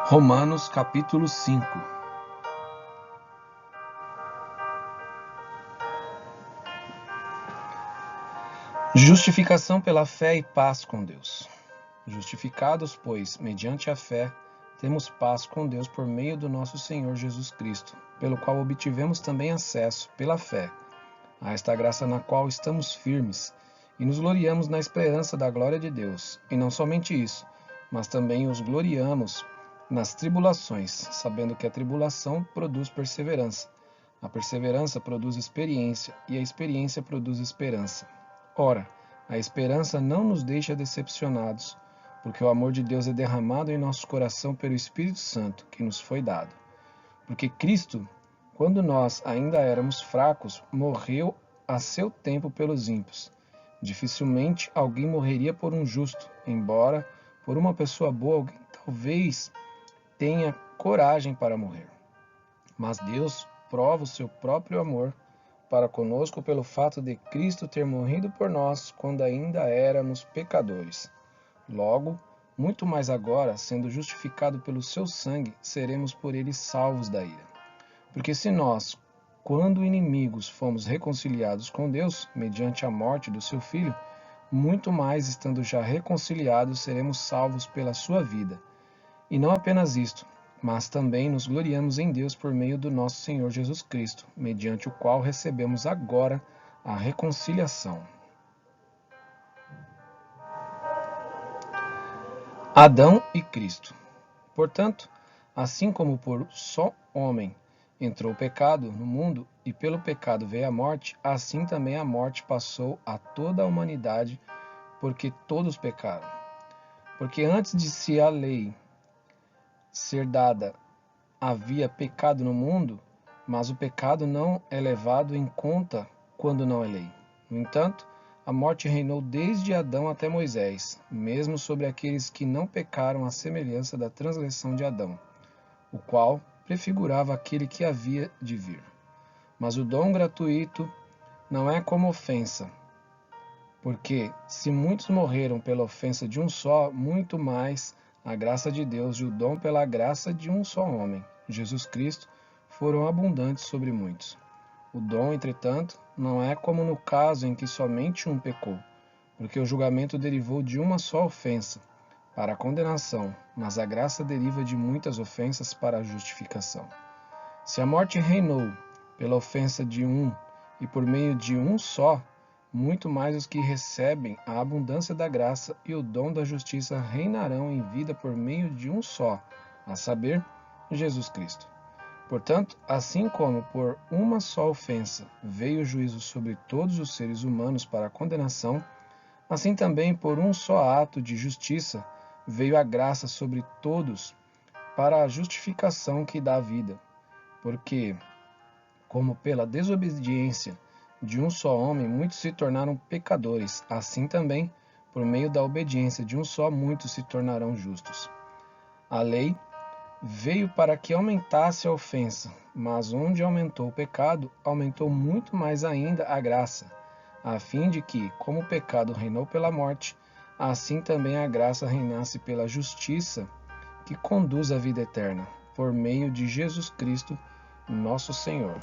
Romanos capítulo 5. Justificação pela fé e paz com Deus. Justificados, pois, mediante a fé, temos paz com Deus por meio do nosso Senhor Jesus Cristo, pelo qual obtivemos também acesso, pela fé, a esta graça na qual estamos firmes, e nos gloriamos na esperança da glória de Deus. E não somente isso, mas também os gloriamos nas tribulações, sabendo que a tribulação produz perseverança. A perseverança produz experiência, e a experiência produz esperança. Ora, a esperança não nos deixa decepcionados, porque o amor de Deus é derramado em nosso coração pelo Espírito Santo, que nos foi dado. Porque Cristo, quando nós ainda éramos fracos, morreu a seu tempo pelos ímpios. Dificilmente alguém morreria por um justo, embora por uma pessoa boa alguém talvez tenha coragem para morrer. Mas Deus prova o seu próprio amor para conosco pelo fato de Cristo ter morrido por nós quando ainda éramos pecadores. Logo, muito mais agora, sendo justificado pelo seu sangue, seremos por ele salvos da ira. Porque se nós, quando inimigos, fomos reconciliados com Deus, mediante a morte do seu Filho, muito mais, estando já reconciliados, seremos salvos pela sua vida. E não apenas isto, mas também nos gloriamos em Deus por meio do nosso Senhor Jesus Cristo, mediante o qual recebemos agora a reconciliação. Adão e Cristo. Portanto, assim como por só homem entrou o pecado no mundo, e pelo pecado veio a morte, assim também a morte passou a toda a humanidade, porque todos pecaram. Porque antes de se a lei ser dada, havia pecado no mundo, mas o pecado não é levado em conta quando não é lei. No entanto, a morte reinou desde Adão até Moisés, mesmo sobre aqueles que não pecaram à semelhança da transgressão de Adão, o qual prefigurava aquele que havia de vir. Mas o dom gratuito não é como ofensa, porque se muitos morreram pela ofensa de um só, muito mais a graça de Deus e o dom pela graça de um só homem, Jesus Cristo, foram abundantes sobre muitos. O dom, entretanto, não é como no caso em que somente um pecou, porque o julgamento derivou de uma só ofensa, para a condenação, mas a graça deriva de muitas ofensas para a justificação. Se a morte reinou pela ofensa de um e por meio de um só, muito mais os que recebem a abundância da graça e o dom da justiça reinarão em vida por meio de um só, a saber, Jesus Cristo. Portanto, assim como por uma só ofensa veio o juízo sobre todos os seres humanos para a condenação, assim também por um só ato de justiça veio a graça sobre todos para a justificação que dá vida. Porque, como pela desobediência de um só homem muitos se tornaram pecadores, assim também, por meio da obediência de um só, muitos se tornarão justos. A lei veio para que aumentasse a ofensa, mas onde aumentou o pecado, aumentou muito mais ainda a graça, a fim de que, como o pecado reinou pela morte, assim também a graça reinasse pela justiça que conduz à vida eterna, por meio de Jesus Cristo, nosso Senhor.